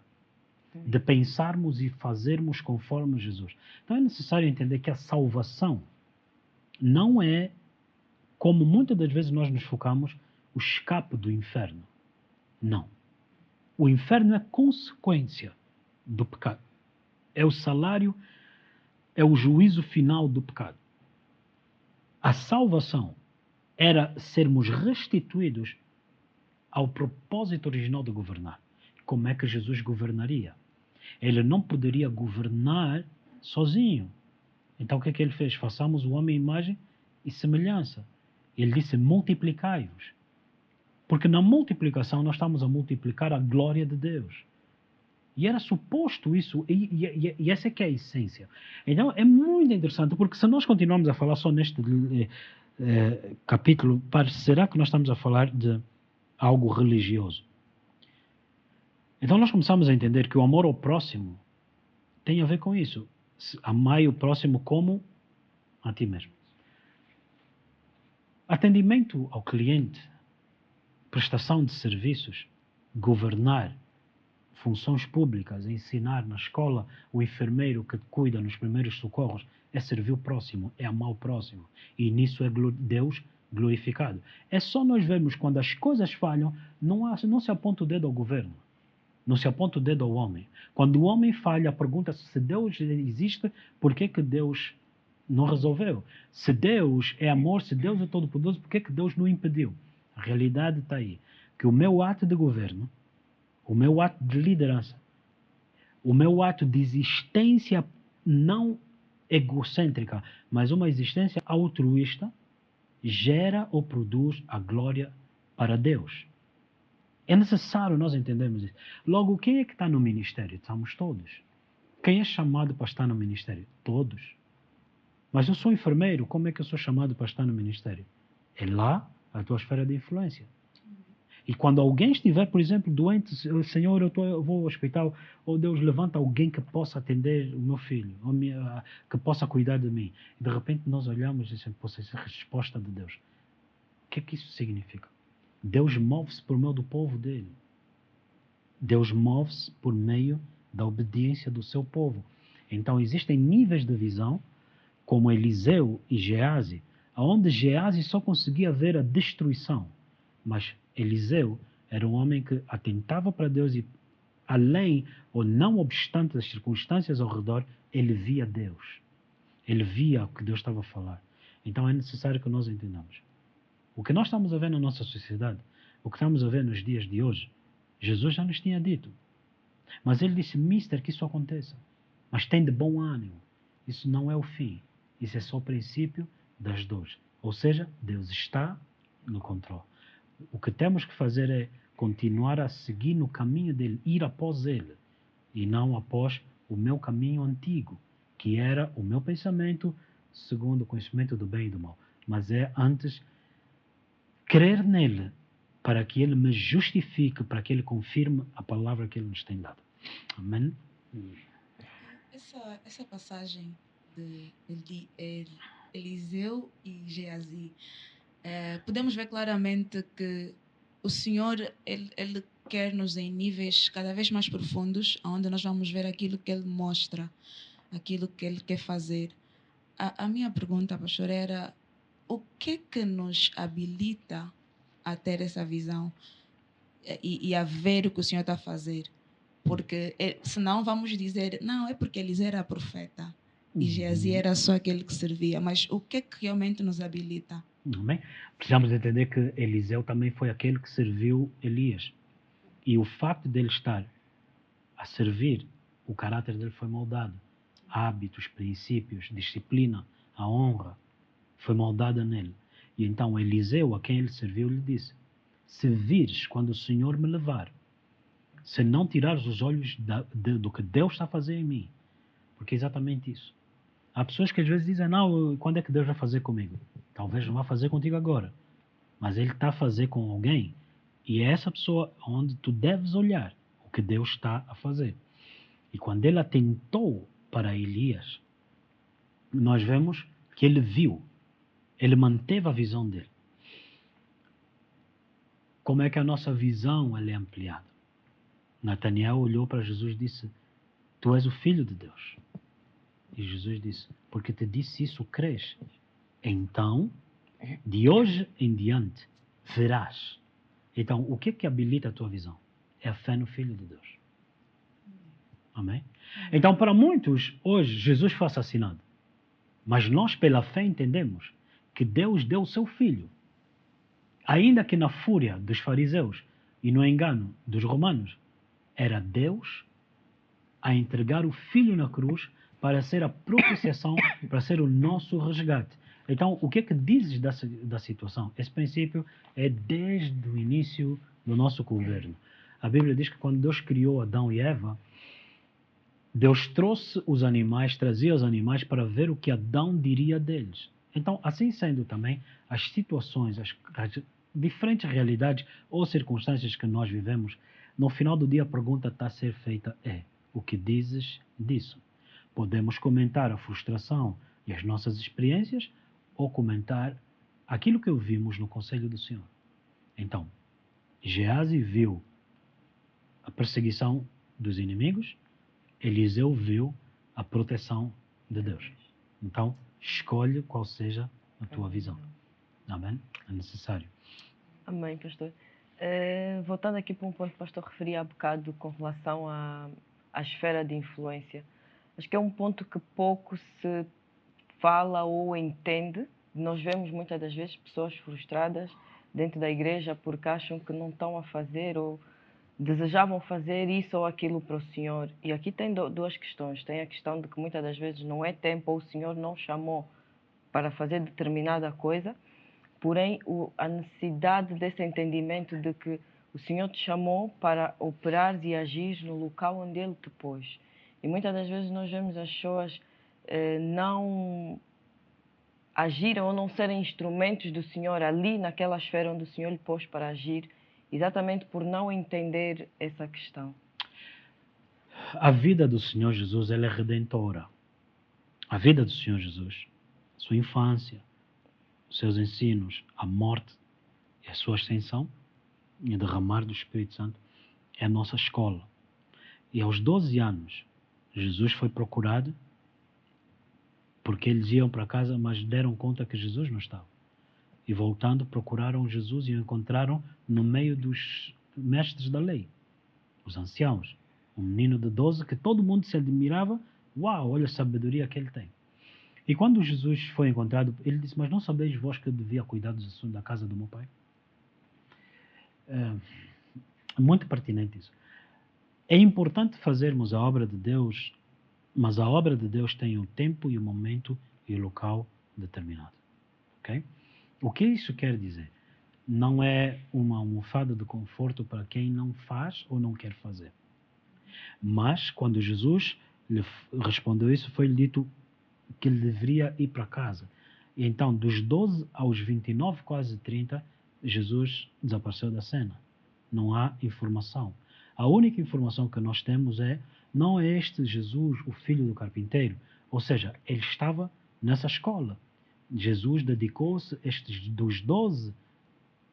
De pensarmos e fazermos conforme Jesus. Então é necessário entender que a salvação não é, como muitas das vezes nós nos focamos, o escape do inferno. Não. O inferno é consequência do pecado. É o salário, é o juízo final do pecado. A salvação era sermos restituídos ao propósito original de governar. Como é que Jesus governaria? Ele não poderia governar sozinho. Então o que é que ele fez? Façamos o homem à imagem e semelhança. Ele disse, multiplicai-vos. Porque na multiplicação nós estamos a multiplicar a glória de Deus. E era suposto isso, e essa é que é a essência. Então é muito interessante, porque se nós continuarmos a falar só neste capítulo, será que nós estamos a falar de algo religioso? Então nós começamos a entender que o amor ao próximo tem a ver com isso. Amai o próximo como a ti mesmo. Atendimento ao cliente prestação de serviços, governar, funções públicas, ensinar na escola, o enfermeiro que cuida nos primeiros socorros, é servir o próximo, é amar o próximo. E nisso é Deus glorificado. É só nós vermos quando as coisas falham, não se aponta o dedo ao governo, não se aponta o dedo ao homem. Quando o homem falha, pergunta-se se Deus existe, por que Deus não resolveu? Se Deus é amor, se Deus é todo-poderoso, por que Deus não impediu? A realidade está aí, que o meu ato de governo, o meu ato de liderança, o meu ato de existência não egocêntrica, mas uma existência altruísta, gera ou produz a glória para Deus. É necessário nós entendermos isso. Logo, quem é que está no ministério? Estamos todos. Quem é chamado para estar no ministério? Todos. Mas eu sou enfermeiro, como é que eu sou chamado para estar no ministério? É lá a tua esfera de influência. E quando alguém estiver, por exemplo, doente, Senhor, eu vou ao hospital, ou Deus levanta alguém que possa atender o meu filho, que possa cuidar de mim. E de repente nós olhamos e dizemos, poxa, essa é a resposta de Deus. O que é que isso significa? Deus move-se por meio do povo dele. Deus move-se por meio da obediência do seu povo. Então existem níveis de visão, como Eliseu e Geazi, onde Geazi só conseguia ver a destruição, mas Eliseu era um homem que atentava para Deus e, além ou não obstante as circunstâncias ao redor, ele via Deus. Ele via o que Deus estava a falar. Então é necessário que nós entendamos. O que nós estamos a ver na nossa sociedade, o que estamos a ver nos dias de hoje, Jesus já nos tinha dito. Mas ele disse, mister, que isso aconteça. Mas tem de bom ânimo. Isso não é o fim. Isso é só o princípio das dores. Ou seja, Deus está no controle. O que temos que fazer é continuar a seguir no caminho dele, ir após ele, e não após o meu caminho antigo, que era o meu pensamento segundo o conhecimento do bem e do mal. Mas é antes crer nele, para que ele me justifique, para que ele confirme a palavra que ele nos tem dado. Amém? Essa passagem de Eliseu e Geazi, podemos ver claramente que o Senhor ele quer-nos em níveis cada vez mais profundos, onde nós vamos ver aquilo que Ele mostra, aquilo que Ele quer fazer. A minha pergunta, pastor, era o que nos habilita a ter essa visão e a ver o que o Senhor está a fazer? Porque senão vamos dizer, não, é porque Eliseu era profeta e Geazi era só aquele que servia. Mas o que realmente nos habilita? Amém? Precisamos entender que Eliseu também foi aquele que serviu Elias. E o facto dele estar a servir, o caráter dele foi moldado. Hábitos, princípios, disciplina, a honra foi moldada nele. E então Eliseu, a quem ele serviu, lhe disse, se vires quando o Senhor me levar, se não tirares os olhos do que Deus está a fazer em mim, porque é exatamente isso. Há pessoas que às vezes dizem, não, quando é que Deus vai fazer comigo? Talvez não vá fazer contigo agora, mas Ele está a fazer com alguém, e é essa pessoa onde tu deves olhar o que Deus está a fazer. E quando Ele atentou para Elias, nós vemos que ele viu, ele manteve a visão dele. Como é que a nossa visão é ampliada? Natanael olhou para Jesus e disse, tu és o Filho de Deus. E Jesus disse, porque te disse isso, crês. Então, de hoje em diante, verás. Então, o que é que habilita a tua visão? É a fé no Filho de Deus. Amém? Então, para muitos, hoje, Jesus foi assassinado. Mas nós, pela fé, entendemos que Deus deu o seu Filho. Ainda que na fúria dos fariseus e no engano dos romanos, era Deus a entregar o Filho na cruz para ser a propiciação, para ser o nosso resgate. Então, o que é que dizes da situação? Esse princípio é desde o início do nosso governo. A Bíblia diz que quando Deus criou Adão e Eva, Deus trouxe os animais, trazia os animais para ver o que Adão diria deles. Então, assim sendo também, as situações, as diferentes realidades ou circunstâncias que nós vivemos, no final do dia a pergunta está a ser feita é, o que dizes disso? Podemos comentar a frustração e as nossas experiências ou comentar aquilo que ouvimos no conselho do Senhor. Então, Geazi viu a perseguição dos inimigos, Eliseu viu a proteção de Deus. Então, escolhe qual seja a tua visão. Amém? É necessário. Amém, pastor. Voltando aqui para um ponto que o pastor referia há bocado com relação à esfera de influência. Acho que é um ponto que pouco se fala ou entende. Nós vemos muitas das vezes pessoas frustradas dentro da igreja porque acham que não estão a fazer ou desejavam fazer isso ou aquilo para o Senhor. E aqui tem duas questões. Tem a questão de que muitas das vezes não é tempo ou o Senhor não chamou para fazer determinada coisa, porém a necessidade desse entendimento de que o Senhor te chamou para operar e agir no local onde Ele te pôs. E muitas das vezes nós vemos as pessoas não agirem ou não serem instrumentos do Senhor ali naquela esfera onde o Senhor lhe pôs para agir, exatamente por não entender essa questão. A vida do Senhor Jesus, ela é redentora. A vida do Senhor Jesus, sua infância, os seus ensinos, a morte e a sua ascensão e o derramar do Espírito Santo é a nossa escola. E aos 12 anos, Jesus foi procurado porque eles iam para casa, mas deram conta que Jesus não estava. E voltando, procuraram Jesus e o encontraram no meio dos mestres da lei, os anciãos. Um menino de 12 que todo mundo se admirava. Uau, olha a sabedoria que ele tem. E quando Jesus foi encontrado, ele disse, mas não sabeis vós que eu devia cuidar dos assuntos da casa do meu pai? É muito pertinente isso. É importante fazermos a obra de Deus, mas a obra de Deus tem o tempo e o momento e o local determinado. Ok? O que isso quer dizer? Não é uma almofada de conforto para quem não faz ou não quer fazer. Mas, quando Jesus lhe respondeu isso, foi-lhe dito que ele deveria ir para casa. E então, dos 12 aos 29, quase 30, Jesus desapareceu da cena. Não há informação. A única informação que nós temos não é este Jesus, o filho do carpinteiro. Ou seja, ele estava nessa escola. Jesus dedicou-se dos 12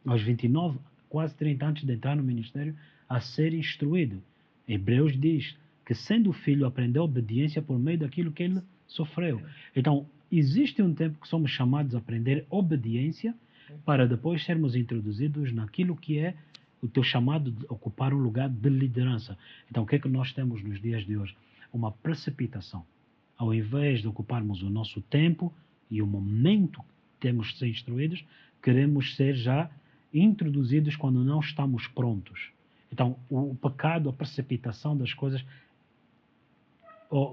aos 29, quase 30 antes de entrar no ministério, a ser instruído. Hebreus diz que, sendo filho, aprendeu obediência por meio daquilo que ele sofreu. Então, existe um tempo que somos chamados a aprender obediência para depois sermos introduzidos naquilo que é o teu chamado de ocupar um lugar de liderança. Então, o que é que nós temos nos dias de hoje? Uma precipitação. Ao invés de ocuparmos o nosso tempo e o momento que temos de ser instruídos, queremos ser já introduzidos quando não estamos prontos. Então, o pecado, a precipitação das coisas,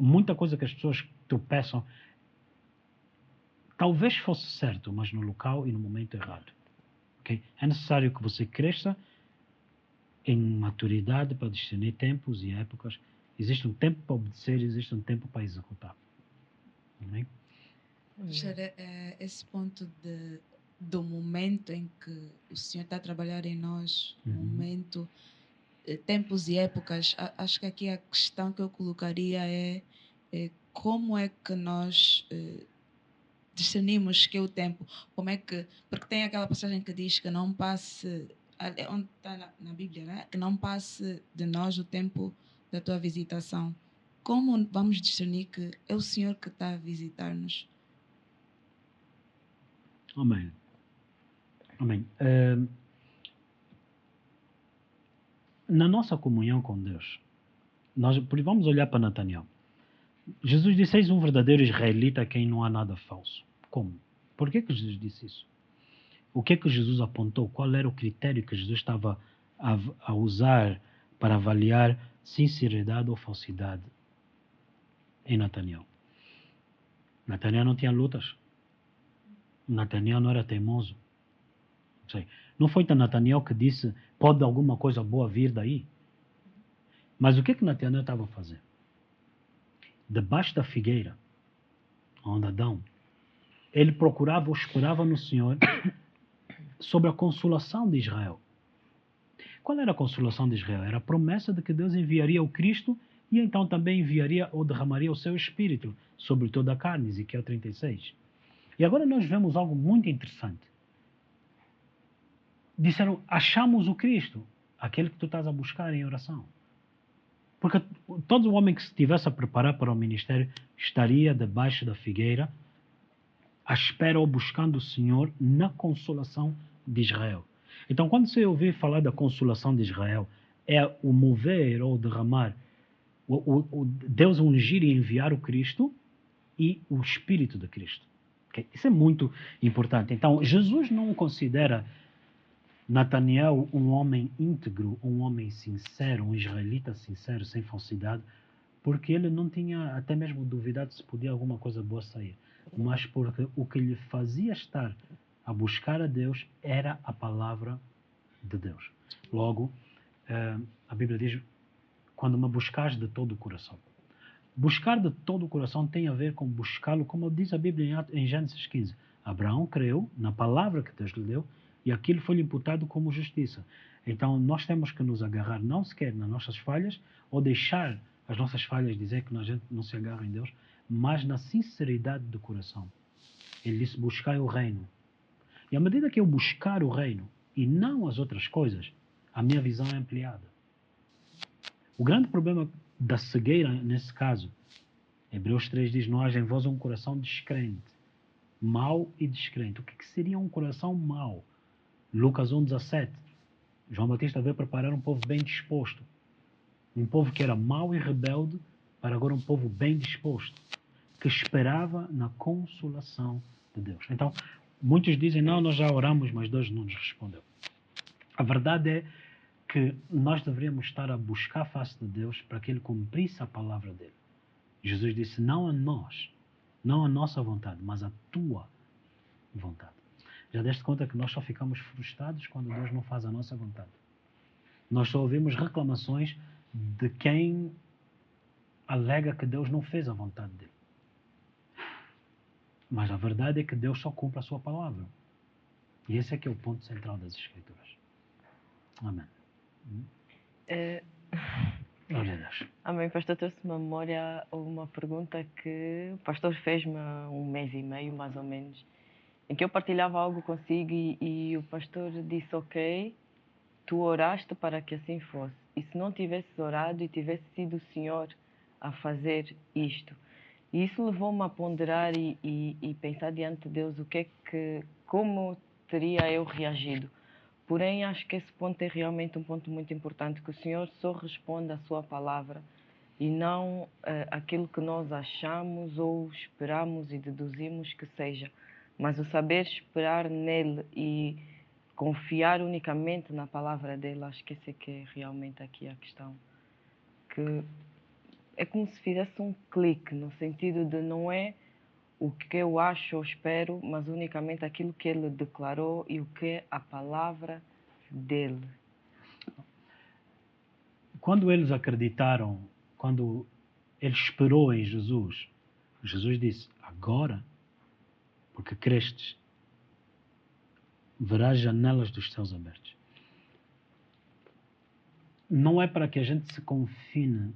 muita coisa que as pessoas tropeçam, talvez fosse certo, mas no local e no momento errado. Okay? É necessário que você cresça em maturidade para discernir tempos e épocas. Existe um tempo para obedecer, existe um tempo para executar. Amém? Esse ponto do momento em que o Senhor está a trabalhar em nós, momento, tempos e épocas, acho que aqui a questão que eu colocaria é como é que nós discernimos que é o tempo, como é que, porque tem aquela passagem que diz que não passe, onde está na Bíblia, né? Que não passe de nós o tempo da tua visitação. Como vamos discernir que é o Senhor que está a visitar-nos? Amém. Amém. Na nossa comunhão com Deus, vamos olhar para Natanael. Jesus disse, eis um verdadeiro israelita a quem não há nada falso. Como? Por que Jesus disse isso? O que é que Jesus apontou? Qual era o critério que Jesus estava a usar para avaliar sinceridade ou falsidade em Natanael? Natanael não tinha lutas. Natanael não era teimoso. Não foi Natanael que disse, pode alguma coisa boa vir daí? Mas o que Natanael estava a fazer? Debaixo da figueira, onde Adão, ele procurava ou esperava no Senhor sobre a consolação de Israel. Qual era a consolação de Israel? Era a promessa de que Deus enviaria o Cristo e então também enviaria ou derramaria o seu Espírito sobre toda a carne, Ezequiel 36. E agora nós vemos algo muito interessante. disseram, achamos o Cristo, aquele que tu estás a buscar em oração. Porque todo homem que se estivesse a preparar para o ministério estaria debaixo da figueira, à espera ou buscando o Senhor na consolação de Israel. Então, quando você ouvir falar da consolação de Israel, é o mover ou derramar, o Deus ungir e enviar o Cristo e o Espírito de Cristo. Okay? Isso é muito importante. Então, Jesus não considera Natanael um homem íntegro, um homem sincero, um israelita sincero, sem falsidade, porque ele não tinha até mesmo duvidado se podia alguma coisa boa sair, mas porque o que lhe fazia estar a buscar a Deus era a palavra de Deus. Logo, a Bíblia diz, quando me buscares de todo o coração. Buscar de todo o coração tem a ver com buscá-lo, como diz a Bíblia em Gênesis 15. Abraão creu na palavra que Deus lhe deu e aquilo foi-lhe imputado como justiça. Então, nós temos que nos agarrar não sequer nas nossas falhas ou deixar as nossas falhas dizer que a gente não se agarra em Deus, mas na sinceridade do coração. Ele disse, buscai o reino. E à medida que eu buscar o reino e não as outras coisas, a minha visão é ampliada. O grande problema da cegueira, nesse caso, Hebreus 3 diz, não haja em vós um coração descrente, mau e descrente. O que seria um coração mau? Lucas 1,17. João Batista veio preparar um povo bem disposto. Um povo que era mau e rebelde, para agora um povo bem disposto, que esperava na consolação de Deus. Então, muitos dizem, não, nós já oramos, mas Deus não nos respondeu. A verdade é que nós deveríamos estar a buscar a face de Deus para que Ele cumprisse a palavra dele. Jesus disse, não a nós, não a nossa vontade, mas a tua vontade. Já deste conta que nós só ficamos frustrados quando Deus não faz a nossa vontade. Nós só ouvimos reclamações de quem alega que Deus não fez a vontade dele. Mas a verdade é que Deus só cumpre a sua palavra. E esse é que é o ponto central das Escrituras. Amém. Glória a Deus. Amém. Pastor, trouxe-me à memória uma pergunta que o pastor fez-me há um mês e meio, mais ou menos, em que eu partilhava algo consigo e o pastor disse, ok, tu oraste para que assim fosse. E se não tivesses orado e tivesse sido o Senhor a fazer isto? E isso levou-me a ponderar e pensar diante de Deus como teria eu reagido. Porém, acho que esse ponto é realmente um ponto muito importante, que o Senhor só responde à sua palavra e não aquilo que nós achamos ou esperamos e deduzimos que seja. Mas o saber esperar nele e confiar unicamente na palavra dele, acho que esse é que é realmente aqui a questão. Que é como se fizesse um clique, no sentido de não é o que eu acho ou espero, mas unicamente aquilo que ele declarou e o que é a palavra dele. Quando eles acreditaram, quando ele esperou em Jesus, Jesus disse, agora, porque crestes, verás janelas dos céus abertos. Não é para que a gente se confine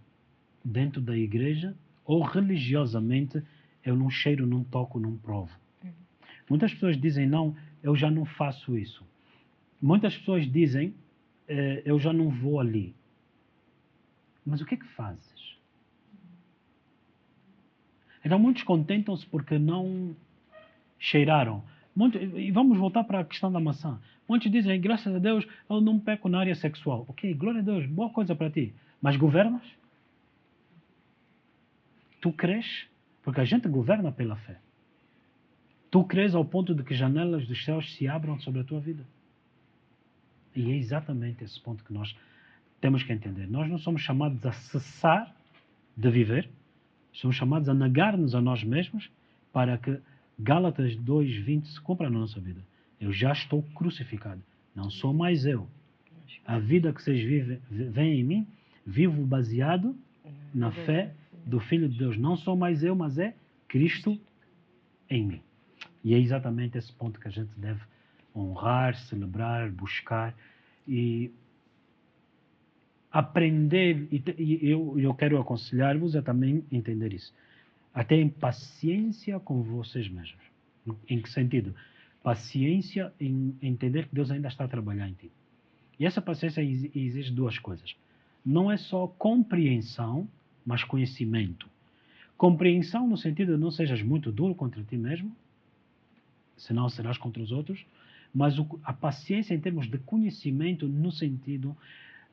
dentro da igreja ou religiosamente eu não cheiro, não toco, não provo. Muitas pessoas dizem, não, eu já não faço isso. Muitas pessoas dizem, eu já não vou ali. Mas o que é que fazes? Então muitos contentam-se porque não cheiraram. E vamos voltar para a questão da maçã. Muitos dizem, graças a Deus, eu não peco na área sexual. Ok, glória a Deus, boa coisa para ti. Mas governas? Tu crês? Porque a gente governa pela fé. Tu crês ao ponto de que janelas dos céus se abram sobre a tua vida. E é exatamente esse ponto que nós temos que entender. Nós não somos chamados a cessar de viver. Somos chamados a negar-nos a nós mesmos para que Gálatas 2:20 se cumpra na nossa vida. Eu já estou crucificado. Não sou mais eu. A vida que vocês vivem em mim, vivo baseado na fé do Filho de Deus. Não sou mais eu, mas é Cristo em mim. E é exatamente esse ponto que a gente deve honrar, celebrar, buscar e aprender. E eu quero aconselhar-vos a também entender isso. A terem paciência com vocês mesmos. Em que sentido? paciência em entender que Deus ainda está a trabalhar em ti. E essa paciência exige duas coisas. Não é só compreensão, mas conhecimento. Compreensão no sentido de não sejas muito duro contra ti mesmo, senão serás contra os outros, mas a paciência em termos de conhecimento no sentido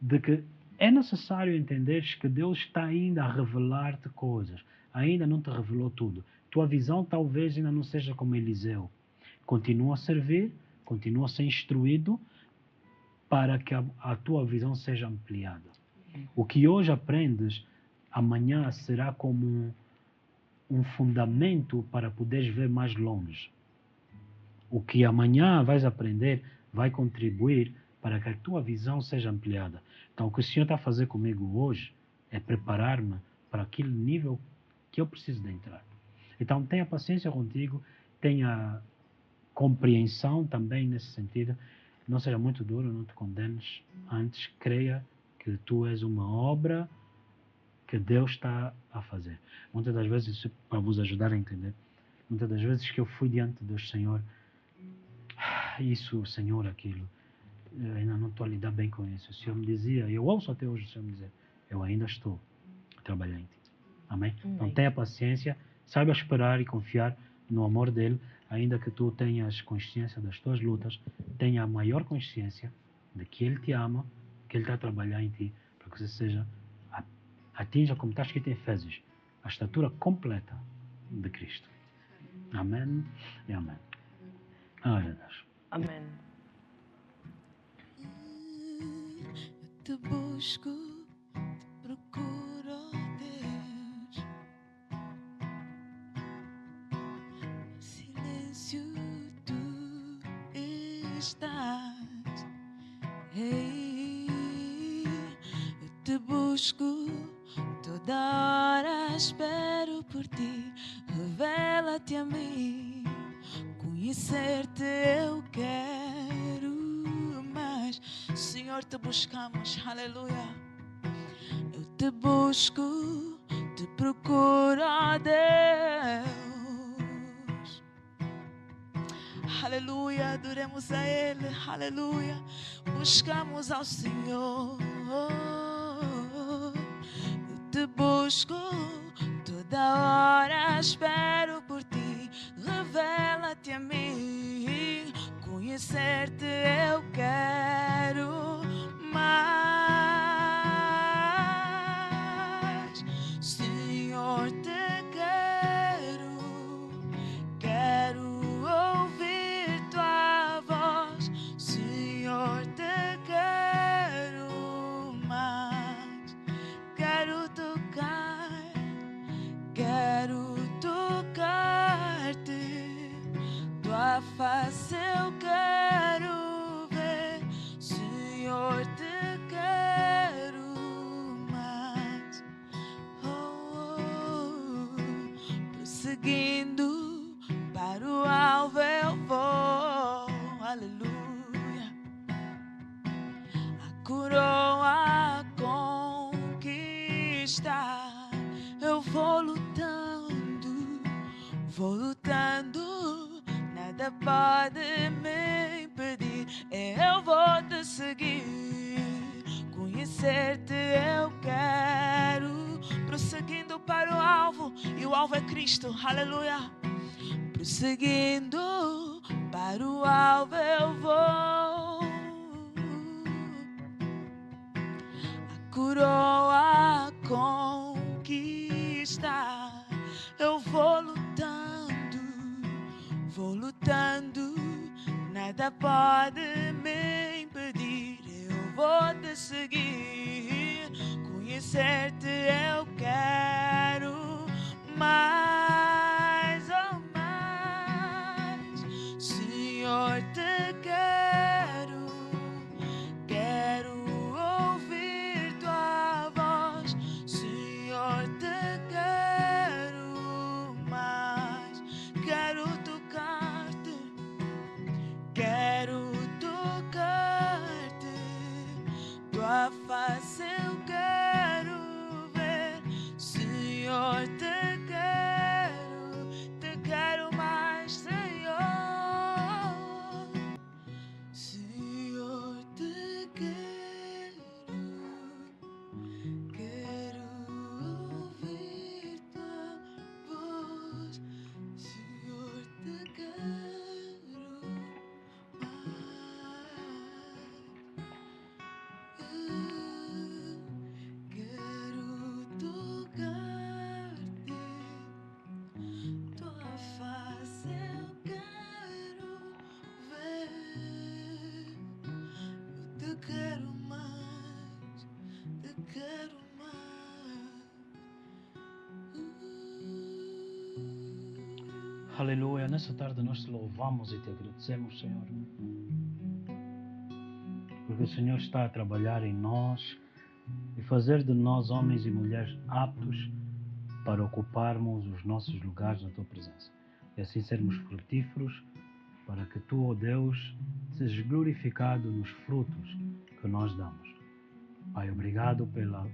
de que é necessário entenderes que Deus está ainda a revelar-te coisas, ainda não te revelou tudo. Tua visão talvez ainda não seja como Eliseu. Continua a servir, continua a ser instruído para que a tua visão seja ampliada. O que hoje aprendes, amanhã será como um fundamento para poderes ver mais longe. O que amanhã vais aprender vai contribuir para que a tua visão seja ampliada. Então, o que o Senhor está a fazer comigo hoje é preparar-me para aquele nível que eu preciso de entrar. Então, tenha paciência contigo, tenha compreensão também nesse sentido. Não seja muito duro, não te condenes. Antes, creia que tu és uma obra que Deus está a fazer. Muitas das vezes, isso para vos ajudar a entender, muitas das vezes que eu fui diante do Senhor, isso, Senhor, aquilo, eu ainda não estou a lidar bem com isso. O Senhor me dizia, eu ouço até hoje o Senhor me dizer, eu ainda estou a trabalhar em ti. Amém? Então tenha paciência, saiba esperar e confiar no amor dele, ainda que tu tenhas consciência das tuas lutas, tenha a maior consciência de que ele te ama, que ele está a trabalhar em ti, para que você atinja, como está escrito em Efésios, a estatura completa de Cristo. Amém e amém. Glória a Deus. Amém. Eu te busco, te procuro, oh Deus. Em silêncio tu estás. Ei, eu te busco, toda hora espero por ti. Revela-te a mim. Conhecer-te eu quero mais. Senhor, te buscamos, aleluia. Eu te busco, te procuro, ó Deus. Aleluia, adoremos a Ele, aleluia. Buscamos ao Senhor. Eu te busco, toda hora espero por ti. Revela-te a mim, conhecer-te eu quero mais. Senhor, te quero ouvir tua voz. Senhor, te quero mais. Quero tocar-te, tua face eu quero ver. Senhor, te quero mais. Prosseguindo para o alvo eu vou, aleluia. A coroa conquistar, eu vou lutando, nada pode me impedir. Eu vou te seguir, conhecer-te eu quero. Prosseguindo para o alvo, e o alvo é Cristo, aleluia. Prosseguindo para o alvo eu vou. A coroa conquistar, eu vou lutando, nada pode me impedir. Eu vou te seguir, conhecer-te eu quero mais, oh mais. Senhor, te quero ouvir tua voz. Senhor, te quero mais. Quero tocar-te, tua face eu quero ver. Aleluia. Nessa tarde nós te louvamos e te agradecemos, Senhor. Porque o Senhor está a trabalhar em nós e fazer de nós homens e mulheres aptos para ocuparmos os nossos lugares na Tua presença. E assim sermos frutíferos para que Tu, ó Deus, sejas glorificado nos frutos que nós damos. Pai, obrigado pela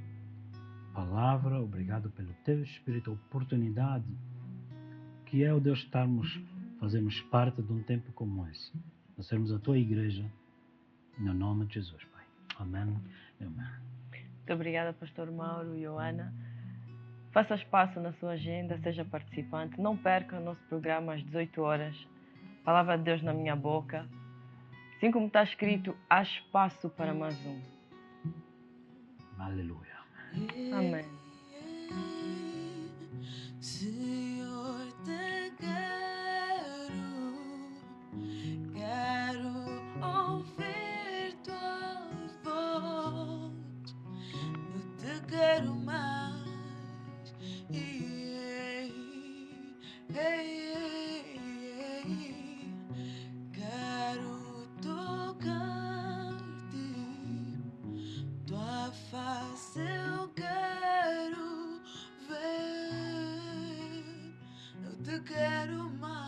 palavra, obrigado pelo Teu Espírito, a oportunidade que é, ó Deus, fazermos parte de um tempo como esse. Nós sermos a Tua igreja, no nome de Jesus, Pai. Amém e amém. Muito obrigada, Pastor Mauro e Joana. Faça espaço na sua agenda, seja participante. Não perca o nosso programa às 18 horas. Palavra de Deus na minha boca. Assim como está escrito, há espaço para mais um. Aleluia. Amém. Senhor, te quero ouvir tua voz, eu te quero mais. Quero tocar-te, tua face eu quero ver, eu te quero mais.